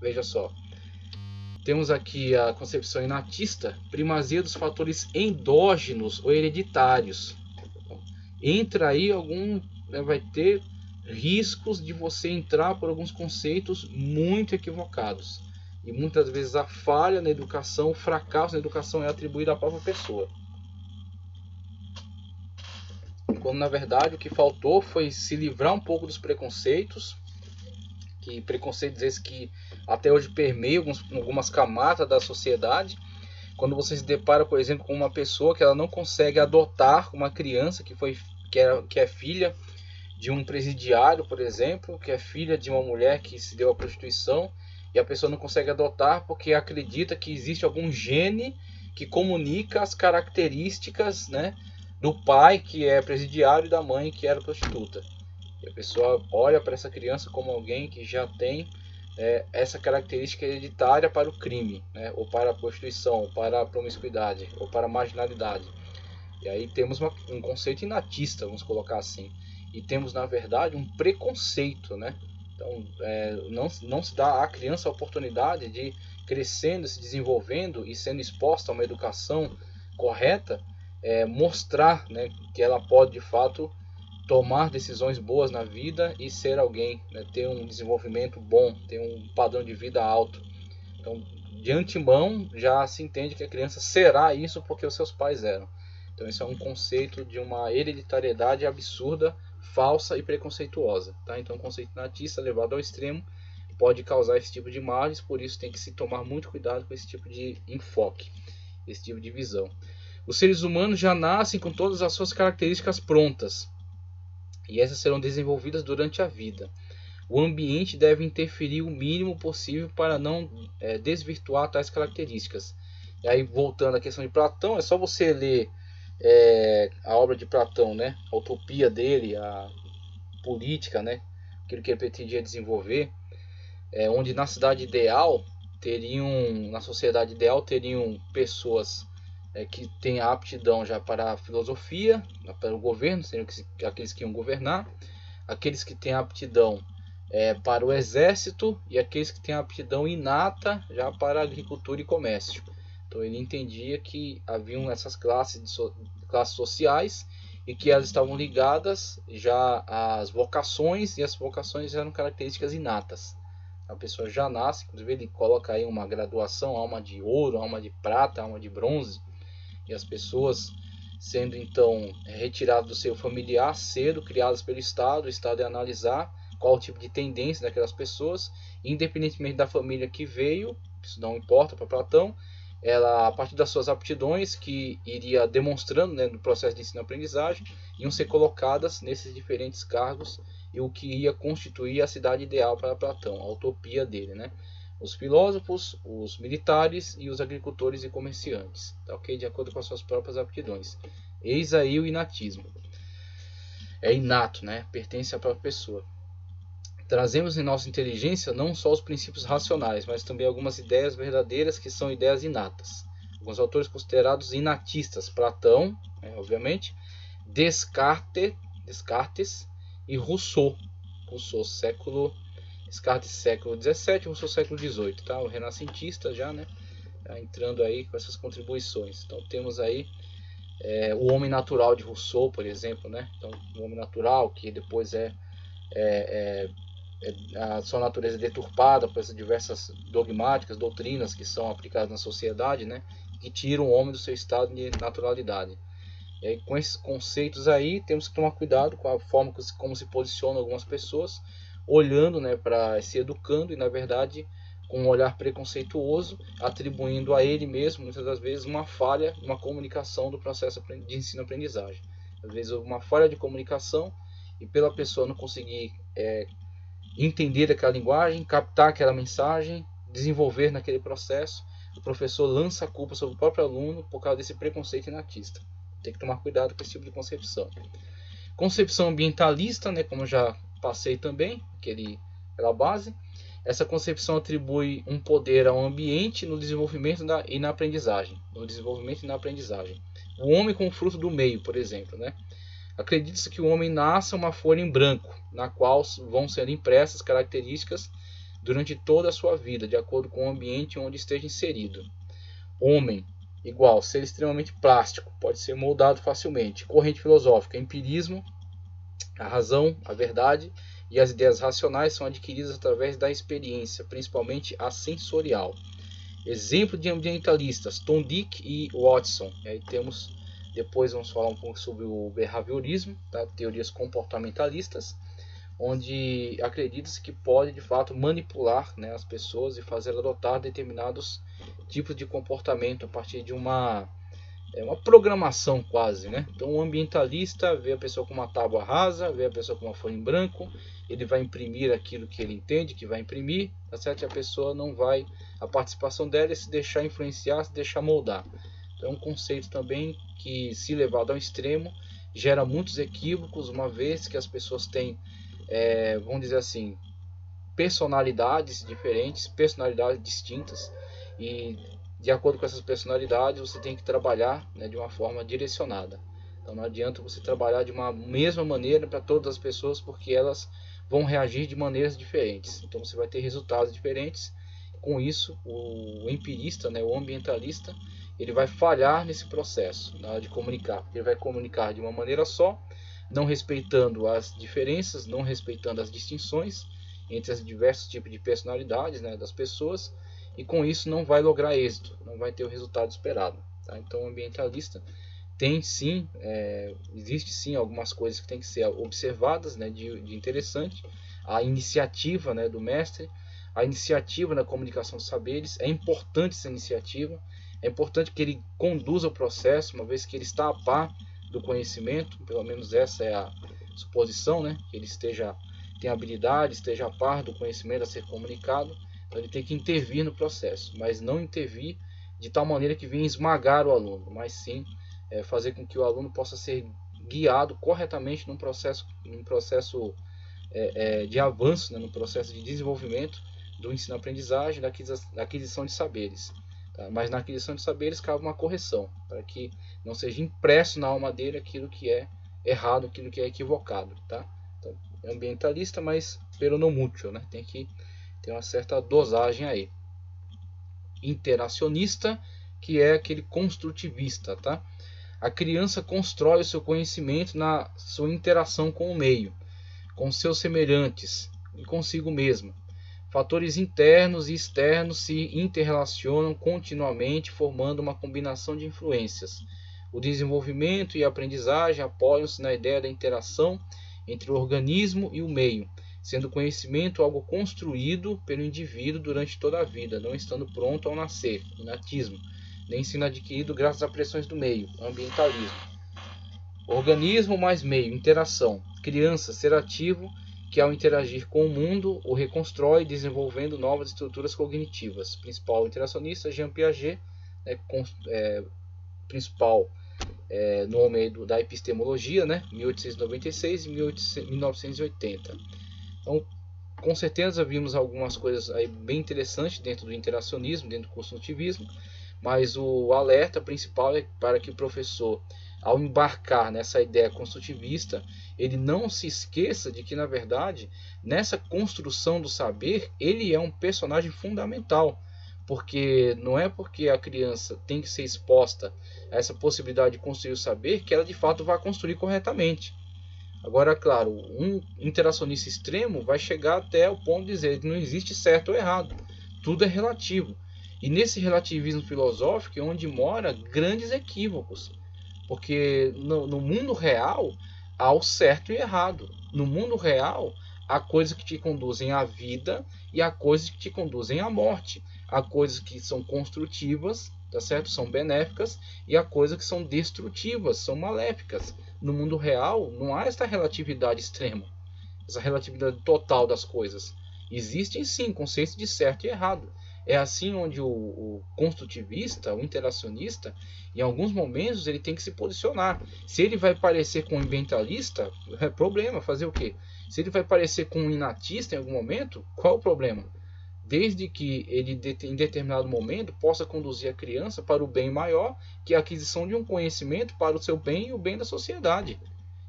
Veja só. Temos aqui a concepção inatista, primazia dos fatores endógenos ou hereditários. Entra aí vai ter riscos de você entrar por alguns conceitos muito equivocados. E muitas vezes a falha na educação, o fracasso na educação é atribuído à própria pessoa. Quando na verdade o que faltou foi se livrar um pouco dos preconceitos, que preconceitos esses que até hoje permeiam algumas camadas da sociedade. Quando você se depara, por exemplo, com uma pessoa que ela não consegue adotar uma criança que é filha de um presidiário, por exemplo, que é filha de uma mulher que se deu à prostituição, e a pessoa não consegue adotar porque acredita que existe algum gene que comunica as características, né, do pai que é presidiário e da mãe que era prostituta. E a pessoa olha para essa criança como alguém que já tem essa característica hereditária para o crime, né, ou para a prostituição, ou para a promiscuidade, ou para a marginalidade. E aí temos um conceito inatista, vamos colocar assim. E temos, na verdade, um preconceito, né? Então, não se dá à criança a oportunidade de crescendo, se desenvolvendo e sendo exposta a uma educação correta, mostrar, né, que ela pode, de fato, tomar decisões boas na vida e ser alguém, né, ter um desenvolvimento bom, ter um padrão de vida alto. Então, de antemão, já se entende que a criança será isso porque os seus pais eram. Então, esse é um conceito de uma hereditariedade absurda, falsa e preconceituosa. Tá? Então, o conceito natista levado ao extremo pode causar esse tipo de imagens, por isso tem que se tomar muito cuidado com esse tipo de enfoque, esse tipo de visão. Os seres humanos já nascem com todas as suas características prontas, e essas serão desenvolvidas durante a vida. O ambiente deve interferir o mínimo possível para não desvirtuar tais características. E aí, voltando à questão de Platão, é só você ler a obra de Platão, né? A utopia dele, a política, né? Aquilo que ele pretendia desenvolver, onde na cidade ideal na sociedade ideal teriam pessoas que têm a aptidão já para a filosofia, para o governo, seriam aqueles que iam governar, aqueles que têm a aptidão para o exército e aqueles que têm a aptidão inata já para a agricultura e comércio. Então ele entendia que haviam essas classes sociais e que elas estavam ligadas já às vocações, e as vocações eram características inatas. A pessoa já nasce, inclusive ele coloca aí uma graduação, alma de ouro, alma de prata, alma de bronze, e as pessoas sendo então retiradas do seu familiar cedo, criadas pelo Estado, o Estado ia analisar qual o tipo de tendência daquelas pessoas, independentemente da família que veio, isso não importa para Platão, ela, a partir das suas aptidões, que iria demonstrando, né, no processo de ensino-aprendizagem, iam ser colocadas nesses diferentes cargos, e o que ia constituir a cidade ideal para Platão, a utopia dele, né? Os filósofos, os militares e os agricultores e comerciantes, tá, ok? De acordo com as suas próprias aptidões. Eis aí o inatismo. É inato, né? Pertence à própria pessoa. Trazemos em nossa inteligência não só os princípios racionais, mas também algumas ideias verdadeiras que são ideias inatas. Alguns autores considerados inatistas, Platão, obviamente, Descartes e Rousseau. Descartes século XVII, Rousseau século XVIII, tá? O renascentista já, né? Tá entrando aí com essas contribuições. Então temos aí o homem natural de Rousseau, por exemplo, né? Então o homem natural que depois a sua natureza deturpada por essas diversas dogmáticas, doutrinas que são aplicadas na sociedade, né? Que tiram o homem do seu estado de naturalidade. E aí, com esses conceitos aí, temos que tomar cuidado com a forma como se posicionam algumas pessoas, olhando, né, para se educando e, na verdade, com um olhar preconceituoso, atribuindo a ele mesmo, muitas das vezes, uma falha, uma comunicação do processo de ensino-aprendizagem. Às vezes, houve uma falha de comunicação e, pela pessoa não conseguir entender aquela linguagem, captar aquela mensagem, desenvolver naquele processo, o professor lança a culpa sobre o próprio aluno por causa desse preconceito inatista. Tem que tomar cuidado com esse tipo de concepção. Concepção ambientalista, né, como eu já passei também, pela base. Essa concepção atribui um poder ao ambiente no desenvolvimento e na aprendizagem. O homem como fruto do meio, por exemplo, né? Acredita-se que o homem nasce uma folha em branco, na qual vão ser impressas características durante toda a sua vida, de acordo com o ambiente onde esteja inserido. Homem, igual, ser extremamente plástico, pode ser moldado facilmente. Corrente filosófica, empirismo, a razão, a verdade e as ideias racionais são adquiridas através da experiência, principalmente a sensorial. Exemplo de ambientalistas, Tom Dick e Watson. E aí depois vamos falar um pouco sobre o behaviorismo, tá? Teorias comportamentalistas, onde acredita-se que pode de fato manipular, né, as pessoas e fazer adotar determinados tipos de comportamento a partir de uma programação quase, né? Então o ambientalista vê a pessoa com uma tábua rasa, vê a pessoa com uma folha em branco, ele vai imprimir aquilo que ele entende que vai imprimir, tá certo? E a pessoa não vai, a participação dela é se deixar influenciar, se deixar moldar. Então é um conceito também que, se levado ao extremo, gera muitos equívocos, uma vez que as pessoas têm, vamos dizer assim, personalidades diferentes, personalidades distintas, e de acordo com essas personalidades você tem que trabalhar, né, de uma forma direcionada. Então não adianta você trabalhar de uma mesma maneira para todas as pessoas, porque elas vão reagir de maneiras diferentes. Então você vai ter resultados diferentes. Com isso, o empirista, né, o ambientalista, ele vai falhar nesse processo na hora de comunicar. Ele vai comunicar de uma maneira só, não respeitando as diferenças, não respeitando as distinções entre os diversos tipos de personalidades, né, das pessoas, e com isso não vai lograr êxito, não vai ter o resultado esperado. Tá? Então o ambientalista tem sim, existe sim algumas coisas que tem que ser observadas, né, de interessante. A iniciativa, né, do mestre, a iniciativa na comunicação dos saberes, é importante essa iniciativa, é importante que ele conduza o processo, uma vez que ele está a par do conhecimento, pelo menos essa é a suposição, né, que ele tenha habilidade, esteja a par do conhecimento a ser comunicado. Então ele tem que intervir no processo, mas não intervir de tal maneira que venha esmagar o aluno, mas sim fazer com que o aluno possa ser guiado corretamente num processo de avanço, né, no processo de desenvolvimento do ensino-aprendizagem, da aquisição de saberes. Tá? Mas na aquisição de saberes cabe uma correção, para que não seja impresso na alma dele aquilo que é errado, aquilo que é equivocado. Tá? Então, é ambientalista, mas pelo não mútuo, né? Tem que ter uma certa dosagem aí. Interacionista, que é aquele construtivista, tá? A criança constrói o seu conhecimento na sua interação com o meio, com seus semelhantes e consigo mesma. Fatores internos e externos se interrelacionam continuamente, formando uma combinação de influências. O desenvolvimento e a aprendizagem apoiam-se na ideia da interação entre o organismo e o meio, sendo o conhecimento algo construído pelo indivíduo durante toda a vida, não estando pronto ao nascer, inatismo, nem sendo adquirido graças a pressões do meio, ambientalismo. Organismo mais meio, interação. Criança, ser ativo, que ao interagir com o mundo, o reconstrói, desenvolvendo novas estruturas cognitivas. Principal interacionista, Jean Piaget, principal nome da epistemologia, né, 1896 e 1980. Então, com certeza vimos algumas coisas aí bem interessantes dentro do interacionismo, dentro do construtivismo, mas o alerta principal é para que o professor, ao embarcar nessa ideia construtivista, ele não se esqueça de que, na verdade, nessa construção do saber, ele é um personagem fundamental, porque não é porque a criança tem que ser exposta a essa possibilidade de construir o saber que ela de fato vai construir corretamente. Agora, claro, um interacionista extremo vai chegar até o ponto de dizer que não existe certo ou errado, tudo é relativo. E nesse relativismo filosófico é onde mora grandes equívocos, porque no mundo real há o certo e errado. No mundo real há coisas que te conduzem à vida e há coisas que te conduzem à morte. Há coisas que são construtivas, tá certo? São benéficas, e há coisas que são destrutivas, são maléficas. No mundo real não há esta relatividade extrema, essa relatividade total das coisas. Existem sim conceitos de certo e errado. É assim onde o construtivista, o interacionista, em alguns momentos ele tem que se posicionar. Se ele vai parecer com um ambientalista, é problema, fazer o quê? Se ele vai parecer com um inatista em algum momento, qual é o problema? Desde que ele em determinado momento possa conduzir a criança para o bem maior, que é a aquisição de um conhecimento para o seu bem e o bem da sociedade.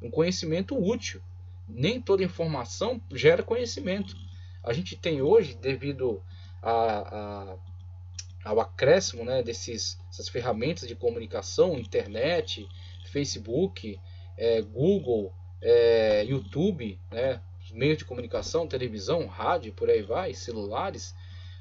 Um conhecimento útil. Nem toda informação gera conhecimento. A gente tem hoje, devido ao acréscimo, né, dessas ferramentas de comunicação, internet, Facebook, Google, YouTube, né, meios de comunicação, televisão, rádio, por aí vai, celulares,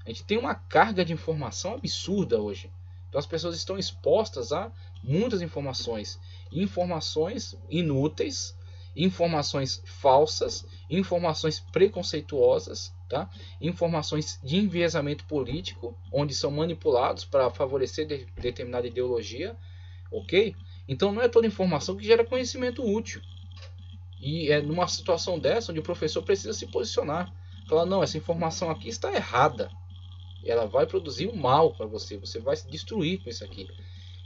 a gente tem uma carga de informação absurda hoje. Então as pessoas estão expostas a muitas informações, informações inúteis, informações falsas, informações preconceituosas, tá? Informações de enviesamento político, onde são manipulados para favorecer determinada ideologia, ok? Então não é toda informação que gera conhecimento útil. E é numa situação dessa onde o professor precisa se posicionar. Falar, não, essa informação aqui está errada. Ela vai produzir um mal para você. Você vai se destruir com isso aqui.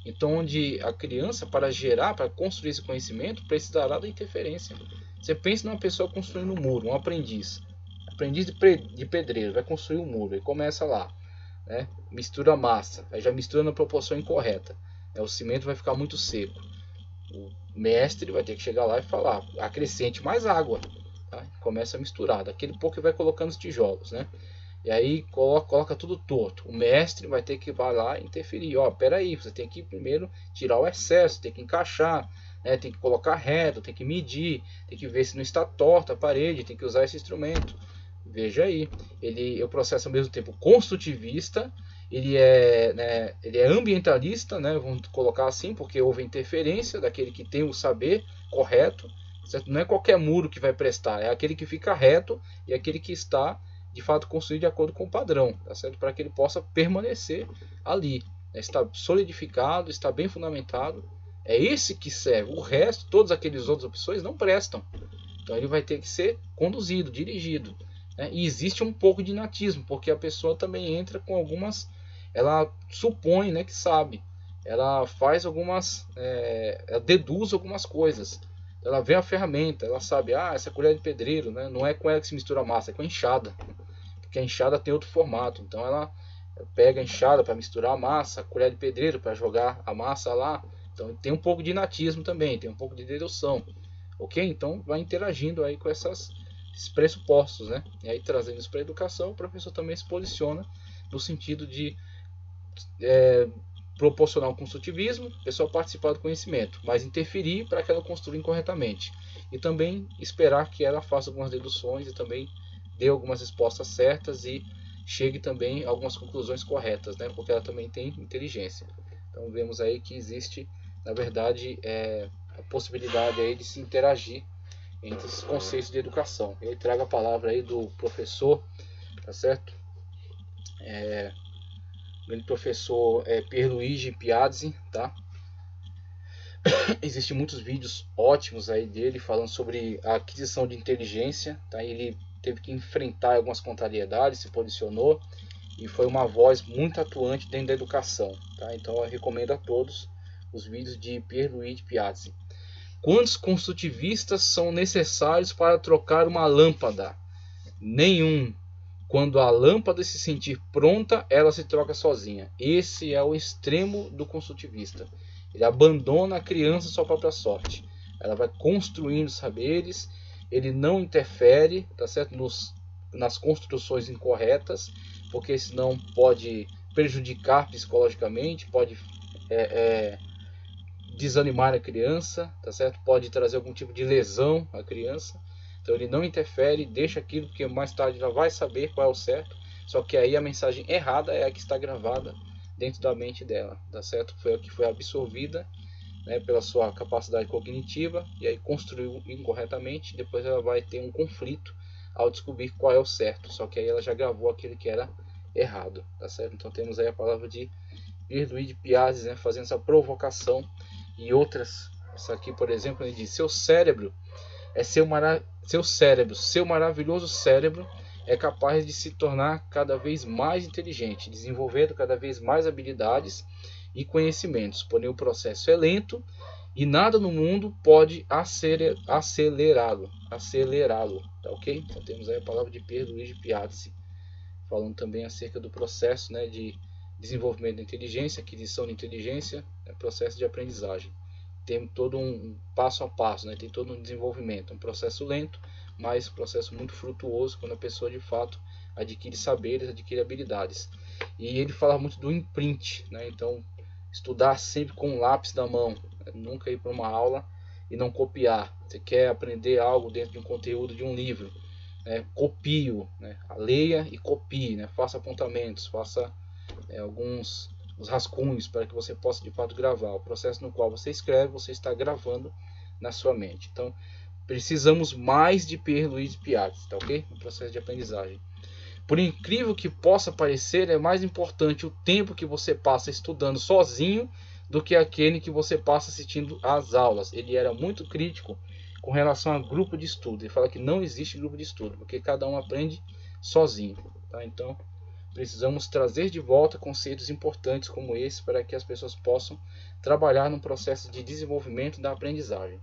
Então, onde a criança, para gerar, para construir esse conhecimento, precisará da interferência. Você pensa numa pessoa construindo um muro, um aprendiz. Aprendiz de pedreiro, vai construir um muro. Ele começa lá, né? Mistura massa. Aí já mistura na proporção incorreta. O cimento vai ficar muito seco. O mestre vai ter que chegar lá e falar, acrescente mais água, tá? Começa a misturar, daquele pouco vai colocando os tijolos, né? E aí coloca tudo torto. O mestre vai ter que ir lá e interferir. Ó, peraí, você tem que primeiro tirar o excesso, tem que encaixar, né? Tem que colocar reto, tem que medir, tem que ver se não está torta a parede, tem que usar esse instrumento. Veja aí, o processo ao mesmo tempo construtivista, ele é ambientalista, né, vamos colocar assim, porque houve interferência daquele que tem o saber correto, certo? Não é qualquer muro que vai prestar, é aquele que fica reto e aquele que está, de fato, construído de acordo com o padrão, tá certo? Para que ele possa permanecer ali, né? Está solidificado, está bem fundamentado, é esse que serve, o resto, todas aquelas outras opções não prestam, então ele vai ter que ser conduzido, dirigido. E existe um pouco de inatismo, porque a pessoa também entra com algumas, ela supõe, né, que sabe, ela faz algumas, ela deduz algumas coisas, ela vê a ferramenta, ela sabe, essa colher de pedreiro, né, não é com ela que se mistura a massa, é com a enxada, porque a enxada tem outro formato, então ela pega a enxada para misturar a massa, a colher de pedreiro para jogar a massa lá, então tem um pouco de inatismo também, tem um pouco de dedução, ok? Então vai interagindo aí com esses pressupostos, né? E aí trazendo isso para a educação, o professor também se posiciona no sentido de proporcionar um construtivismo, a pessoa participar do conhecimento, mas interferir para que ela construa incorretamente. E também esperar que ela faça algumas deduções e também dê algumas respostas certas e chegue também a algumas conclusões corretas, né? Porque ela também tem inteligência. Então vemos aí que existe, na verdade, a possibilidade aí de se interagir entre esses conceitos de educação. Eu trago a palavra aí do professor, tá certo? O grande professor Pierluigi Piazzi, tá? Existem muitos vídeos ótimos aí dele falando sobre a aquisição de inteligência, tá? Ele teve que enfrentar algumas contrariedades, se posicionou e foi uma voz muito atuante dentro da educação, tá? Então eu recomendo a todos os vídeos de Pierluigi Piazzi. Quantos construtivistas são necessários para trocar uma lâmpada? Nenhum. Quando a lâmpada se sentir pronta, ela se troca sozinha. Esse é o extremo do construtivista. Ele abandona a criança à sua própria sorte. Ela vai construindo saberes, ele não interfere, tá certo? Nas construções incorretas, porque senão pode prejudicar psicologicamente, pode desanimar a criança, tá certo? Pode trazer algum tipo de lesão à criança. Então ele não interfere, deixa aquilo, porque mais tarde ela vai saber qual é o certo. Só que aí a mensagem errada é a que está gravada dentro da mente dela, tá certo? Foi a que foi absorvida, né, pela sua capacidade cognitiva e aí construiu incorretamente. Depois ela vai ter um conflito ao descobrir qual é o certo. Só que aí ela já gravou aquele que era errado, tá certo? Então temos aí a palavra de Pierluigi Piazzi, né, fazendo essa provocação. E outras, isso aqui por exemplo, ele diz: seu cérebro é seu maravilhoso cérebro é capaz de se tornar cada vez mais inteligente, desenvolvendo cada vez mais habilidades e conhecimentos, porém o processo é lento e nada no mundo pode acelerá-lo, tá ok? Então temos aí a palavra de Pierluigi Piazzi, falando também acerca do processo, né, de desenvolvimento da inteligência, aquisição de inteligência, processo de aprendizagem. Tem todo um passo a passo, né? Tem todo um desenvolvimento, um processo lento, mas processo muito frutuoso quando a pessoa de fato adquire saberes, adquire habilidades. E ele fala muito do imprint, né? Então, estudar sempre com um lápis na mão, né? Nunca ir para uma aula e não copiar. Você quer aprender algo dentro de um conteúdo de um livro, né? Copie-o, né? Leia e copie, né? Faça apontamentos, faça alguns rascunhos para que você possa de fato gravar. O processo no qual você escreve, você está gravando na sua mente. Então, precisamos mais de Pierre-Louis Piaget, tá ok? No processo de aprendizagem. Por incrível que possa parecer, é mais importante o tempo que você passa estudando sozinho do que aquele que você passa assistindo às aulas. Ele era muito crítico com relação a grupo de estudo. Ele fala que não existe grupo de estudo, porque cada um aprende sozinho, tá? Então, precisamos trazer de volta conceitos importantes como esse para que as pessoas possam trabalhar no processo de desenvolvimento da aprendizagem.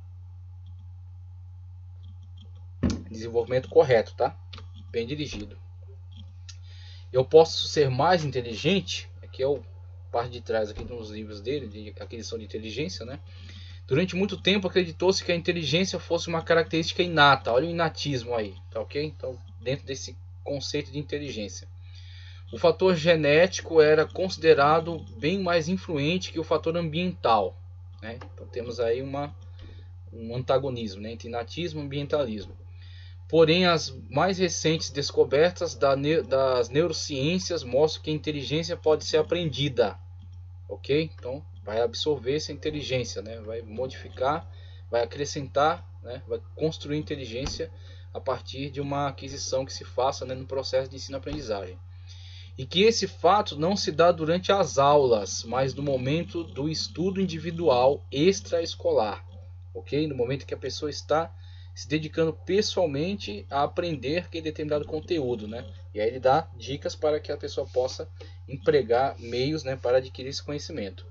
Desenvolvimento correto, tá? Bem dirigido. Eu posso ser mais inteligente, aqui é o parte de trás aqui dos livros dele, de aquisição de inteligência, né? Durante muito tempo acreditou-se que a inteligência fosse uma característica inata. Olha o inatismo aí, tá ok? Então, dentro desse conceito de inteligência, o fator genético era considerado bem mais influente que o fator ambiental, né? Então temos aí um antagonismo, né, entre inatismo e ambientalismo. Porém, as mais recentes descobertas das neurociências mostram que a inteligência pode ser aprendida, ok? Então vai absorver essa inteligência, né? Vai modificar, vai acrescentar, né? Vai construir inteligência a partir de uma aquisição que se faça, né, no processo de ensino-aprendizagem. E que esse fato não se dá durante as aulas, mas no momento do estudo individual extraescolar, ok? No momento que a pessoa está se dedicando pessoalmente a aprender aquele determinado conteúdo, né? E aí ele dá dicas para que a pessoa possa empregar meios, né, para adquirir esse conhecimento.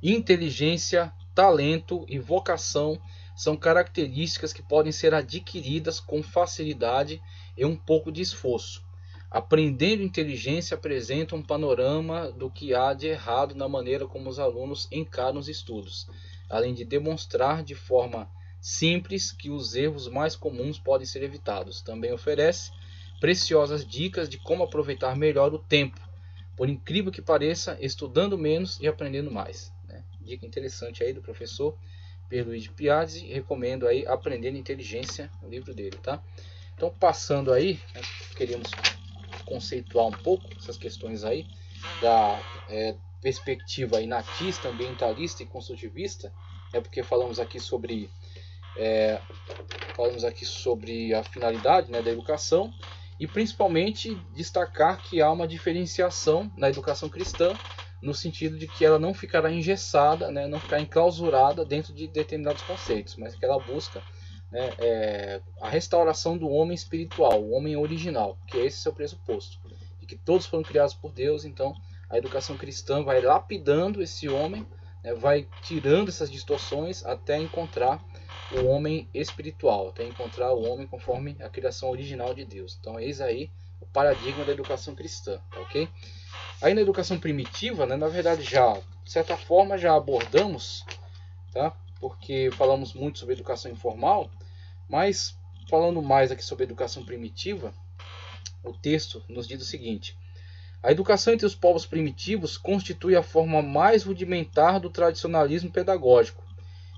Inteligência, talento e vocação são características que podem ser adquiridas com facilidade e um pouco de esforço. Aprendendo inteligência apresenta um panorama do que há de errado na maneira como os alunos encaram os estudos, além de demonstrar de forma simples que os erros mais comuns podem ser evitados. Também oferece preciosas dicas de como aproveitar melhor o tempo, por incrível que pareça, estudando menos e aprendendo mais, né? Dica interessante aí do professor Pierre-Louis Piaget. Recomendo aí Aprendendo Inteligência, o livro dele, tá? Então, passando aí, né, queríamos conceituar um pouco essas questões aí da perspectiva inatista, ambientalista e construtivista, porque falamos aqui sobre a finalidade, né, da educação, e principalmente destacar que há uma diferenciação na educação cristã, no sentido de que ela não ficará engessada, né, não ficará enclausurada dentro de determinados conceitos, mas que ela busca, né, a restauração do homem espiritual, o homem original, que é esse seu pressuposto, de que todos foram criados por Deus. Então a educação cristã vai lapidando esse homem, né, vai tirando essas distorções até encontrar o homem espiritual, até encontrar o homem conforme a criação original de Deus. Então eis aí o paradigma da educação cristã, tá ok? Aí na educação primitiva, né, na verdade já, de certa forma, já abordamos, tá? Porque falamos muito sobre educação informal, mas falando mais aqui sobre educação primitiva, o texto nos diz o seguinte: a educação entre os povos primitivos constitui a forma mais rudimentar do tradicionalismo pedagógico,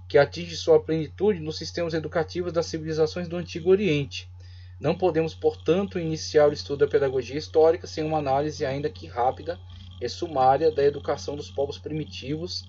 que atinge sua plenitude nos sistemas educativos das civilizações do Antigo Oriente. Não podemos, portanto, iniciar o estudo da pedagogia histórica sem uma análise, ainda que rápida e sumária, da educação dos povos primitivos